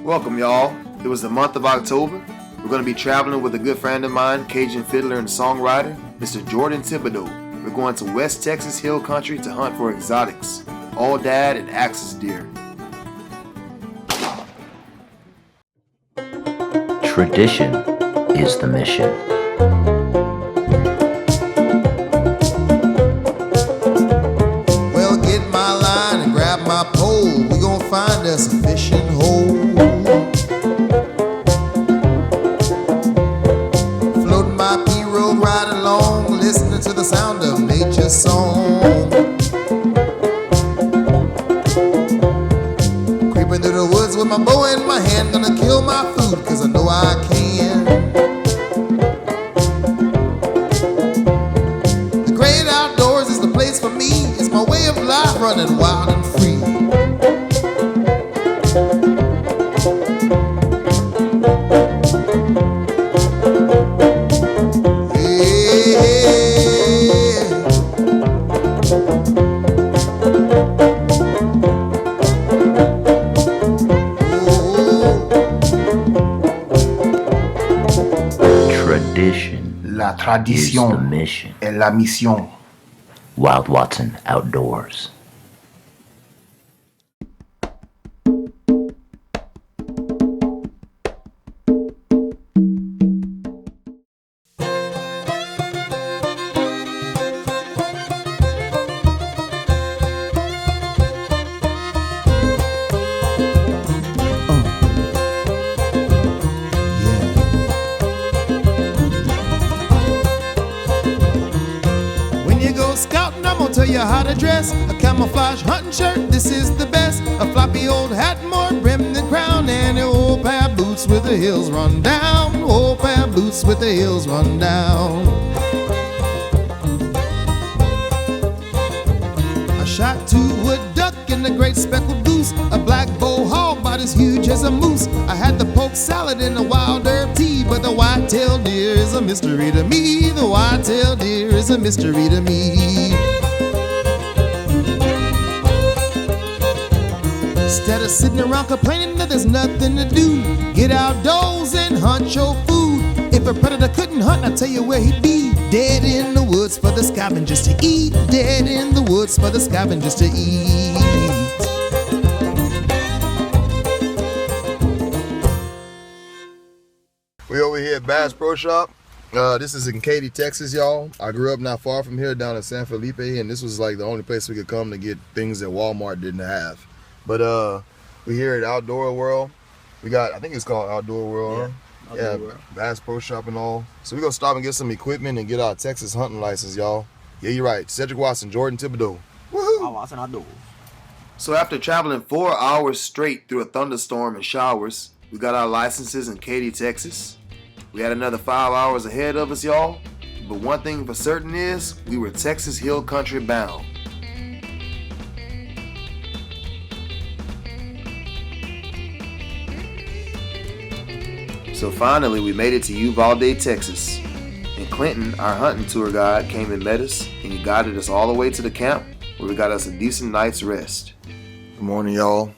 Welcome, y'all. It was the month of October. We're going to be traveling with a good friend of mine, Cajun fiddler and songwriter, Mr. Jourdan Thibodeaux. We're going to West Texas Hill Country to hunt for exotics, all dad and axis deer. Tradition is the mission. Well, get my line and grab my pole. We gon' find us a fishing hole. Floating my pirogue right along, listening to the sound of nature's song. Creeping through the woods with my bow in my hand, gonna kill my food, cause I know I can. The great outdoors is the place for me. It's my way of life, running wild and free. La tradition est la mission. Wild Watson Outdoors. Scouting, I'm gonna tell you how to dress. A camouflage hunting shirt, this is the best. A floppy old hat, more brim than crown, and an old pair of boots with the heels run down. Old pair of boots with the heels run down. I shot two wood duck and a great speckled goose, a black bull hog about as huge as a moose. I had the poke salad and a wild herb tea, but the white-tailed deer is a mystery to me. The white-tailed deer is a mystery to me. Instead of sitting around complaining that there's nothing to do, get outdoors and hunt your food. If a predator couldn't hunt, I'll tell you where he'd be. Dead in the woods for the scavengers to eat. Dead in the woods for the scavengers to eat. We over here at Bass Pro Shop. This is in Katy, Texas, y'all. I grew up not far from here down in San Felipe, and this was like the only place we could come to get things that Walmart didn't have. But we're here at Outdoor World. We got, I think it's called Outdoor World. Yeah, Bass Pro Shop and all. So we're gonna stop and get some equipment and get our Texas hunting license, y'all. Yeah, you're right. Cedric Watson, Jourdan Thibodeaux. Woohoo! Watson Outdoors. So after traveling 4 hours straight through a thunderstorm and showers, we got our licenses in Katy, Texas. We had another 5 hours ahead of us, y'all. But one thing for certain is, we were Texas Hill Country bound. So finally, we made it to Uvalde, Texas. And Clinton, our hunting tour guide, came and met us, and he guided us all the way to the camp, where we got us a decent night's rest. Good morning, y'all.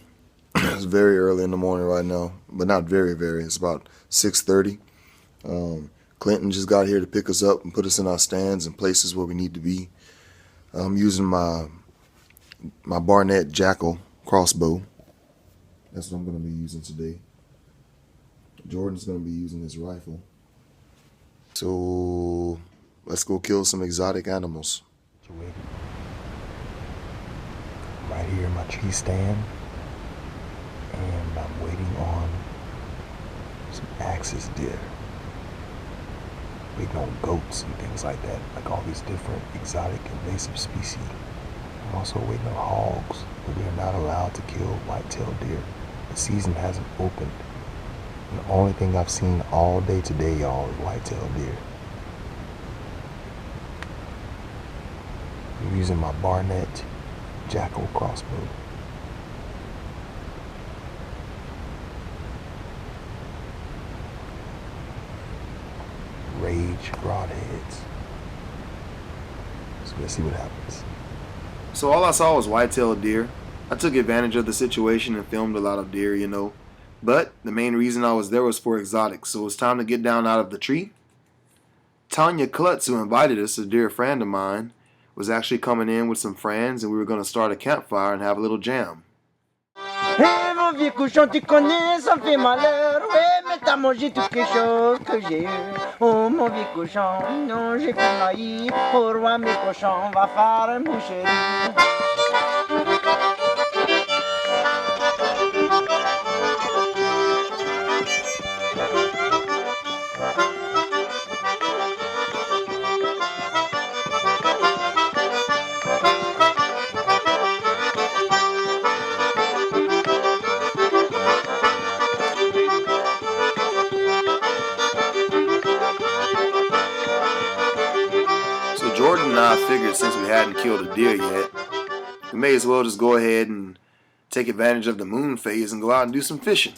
It's very early in the morning right now, but not very. It's about 6:30. Clinton just got here to pick us up and put us in our stands and places where we need to be. I'm using my Barnett Jackal crossbow. That's what I'm going to be using today. Jordan's going to be using his rifle. So let's go kill some exotic animals. Right here in my tree stand, and I'm waiting on some axis deer. Waiting on goats and things like that, like all these different exotic invasive species. I'm also waiting on hogs, but we are not allowed to kill white-tailed deer. The season hasn't opened. And the only thing I've seen all day today, y'all, is white-tailed deer. I'm using my Barnett Jackal crossbow. Rage broadheads. So let's see what happens. So all I saw was white-tailed deer. I took advantage of the situation and filmed a lot of deer, But the main reason I was there was for exotics, so it was time to get down out of the tree. Tania Klutts, who invited us, a dear friend of mine, was actually coming in with some friends, and we were going to start a campfire and have a little jam. Eh mon vieux cochon, tu connais, ça me fait malheur. Ouais, mais t'as mangé quelque chose que j'ai eu. Oh mon vieux cochon, non, j'ai plus maïs. Au roi mes cochons, va faire une boucherie. So Jourdan and I figured since we hadn't killed a deer yet, we may as well just go ahead and take advantage of the moon phase and go out and do some fishing.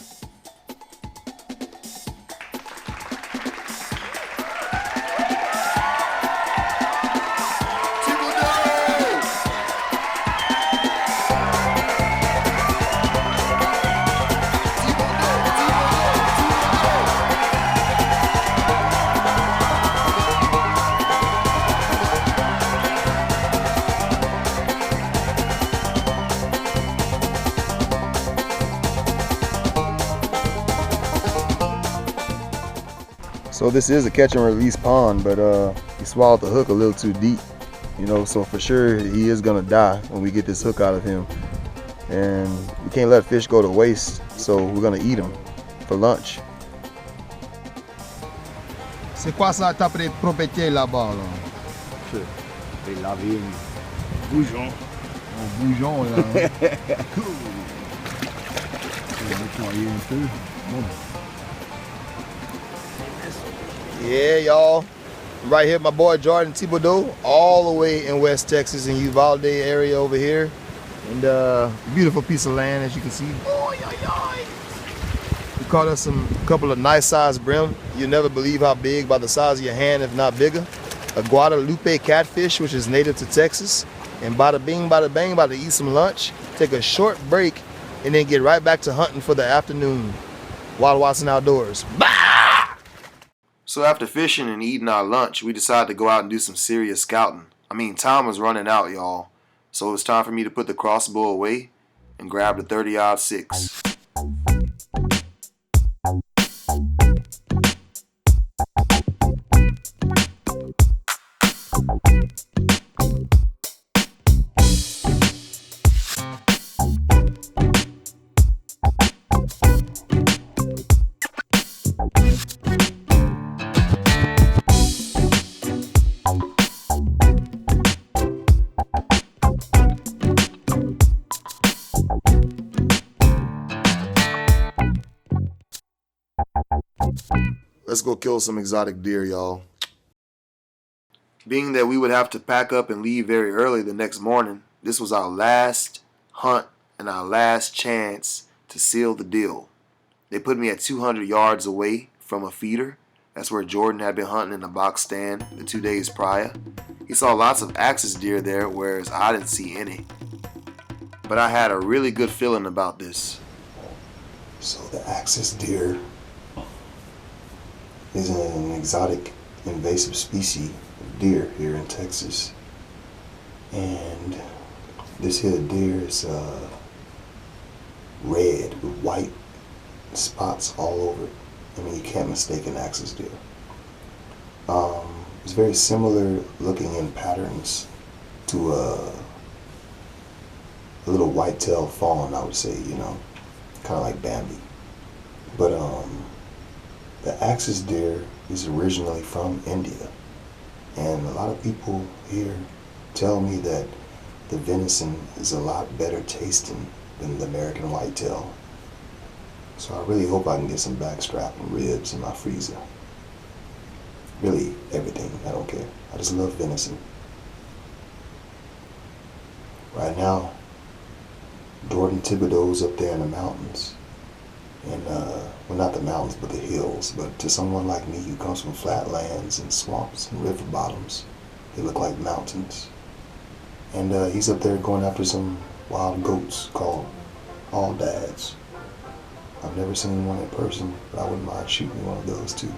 So this is a catch and release pond, but he swallowed the hook a little too deep, you know, so for sure he is gonna die when we get this hook out of him. And we can't let fish go to waste, so we're gonna eat them for lunch. C'est quoi ça, ta propriété là-bas, là? Et laver bougeon. Un bougeon, là. Nettoyer un peu. Bon. Yeah, y'all. Right here, my boy Jourdan Thibodeaux, all the way in West Texas in Uvalde area over here. And beautiful piece of land, as you can see. We caught us a couple of nice sized brim. You'll never believe how big, by the size of your hand, if not bigger. A Guadalupe catfish, which is native to Texas. And bada bing, bada bang, about to eat some lunch, take a short break, and then get right back to hunting for the afternoon. Wild Watson Outdoors. So after fishing and eating our lunch, we decided to go out and do some serious scouting. I mean, time was running out, y'all. So it was time for me to put the crossbow away and grab the 30-06. Let's go kill some exotic deer, y'all. Being that we would have to pack up and leave very early the next morning, this was our last hunt and our last chance to seal the deal. They put me at 200 yards away from a feeder. That's where Jourdan had been hunting in a box stand the 2 days prior. He saw lots of axis deer there, whereas I didn't see any. But I had a really good feeling about this. So the axis deer is an exotic invasive species of deer here in Texas. And this here deer is red with white spots all over it. I mean, you can't mistake an axis deer. It's very similar looking in patterns to a little white-tailed fawn, I would say, you know, kind of like Bambi. But the axis deer is originally from India, and a lot of people here tell me that the venison is a lot better tasting than the American whitetail. So I really hope I can get some backstrap and ribs in my freezer. Really, everything, I don't care. I just love venison. Right now, Jourdan Thibodeaux's up there in the mountains. And, well, not the mountains, but the hills. But to someone like me who comes from flatlands and swamps and river bottoms, they look like mountains. And he's up there going after some wild goats called all dads. I've never seen one in person, but I wouldn't mind shooting one of those too.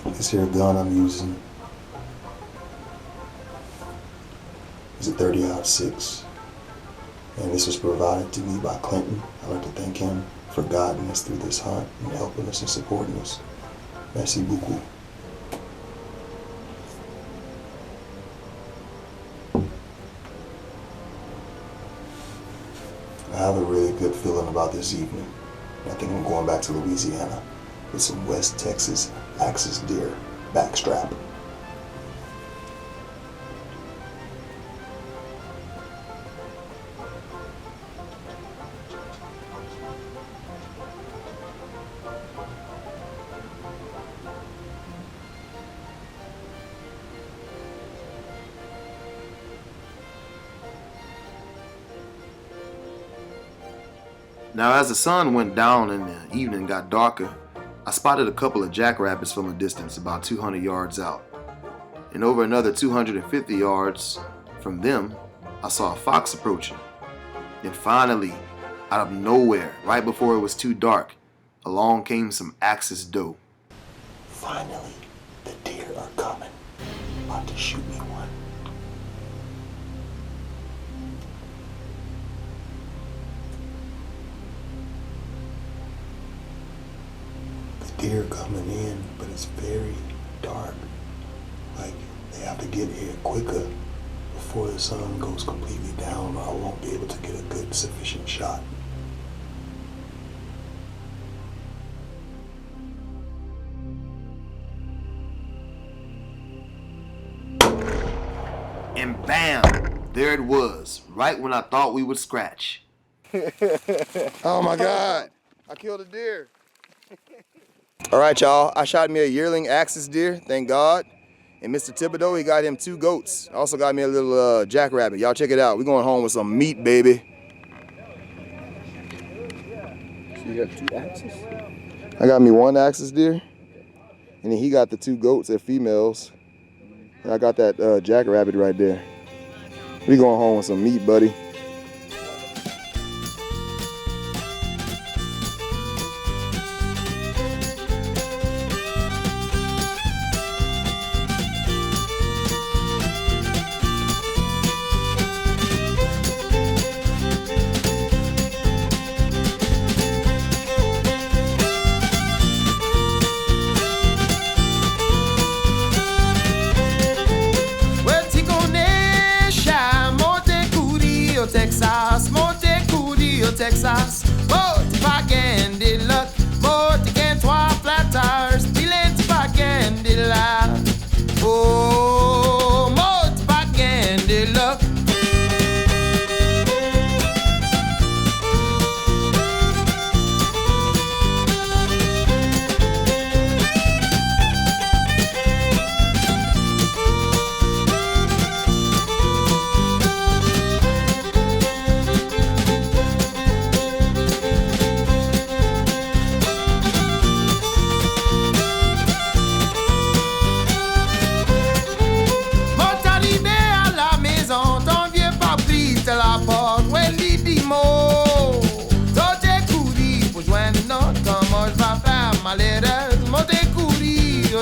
This here gun I'm using is a 30-06, and this was provided to me by Clinton. I'd like to thank him for guiding us through this hunt and helping us and supporting us. Merci beaucoup. I have a really good feeling about this evening. I think I'm going back to Louisiana with some West Texas axis deer backstrap. Now, as the sun went down and the evening got darker, I spotted a couple of jackrabbits from a distance about 200 yards out. And over another 250 yards from them, I saw a fox approaching. Then finally, out of nowhere, right before it was too dark, along came some axis doe. Finally, the deer are coming. About to shoot me one. Deer coming in, but it's very dark. Like, they have to get here quicker before the sun goes completely down, or I won't be able to get a good sufficient shot. And bam! There it was, right when I thought we would scratch. Oh my God, I killed a deer. All right, y'all, I shot me a yearling axis deer, thank God. And Mr. Thibodeaux, he got him 2 goats. Also got me a little jackrabbit. Y'all check it out. We're going home with some meat, baby. So you got 2 axes? I got me 1 axis deer, and then he got the 2 goats, they're females. And I got that jackrabbit right there. We going home with some meat, buddy. Texas, Moti Pack and the luck, Moti can 3 flat tires, Dylan Pack and the la. Oh, Moti Pack and the luck.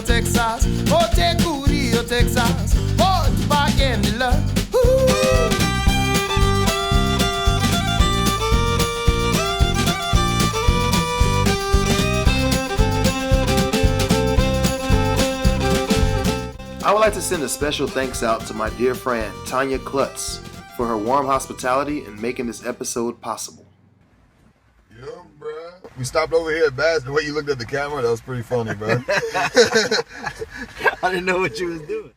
Texas, Motecurio, Texas, Moti Pack and the luck. I would like to send a special thanks out to my dear friend Tania Klutts for her warm hospitality and making this episode possible. Yo, bro. We stopped over here at Bass. The way you looked at the camera, that was pretty funny, bro. I didn't know what you was doing.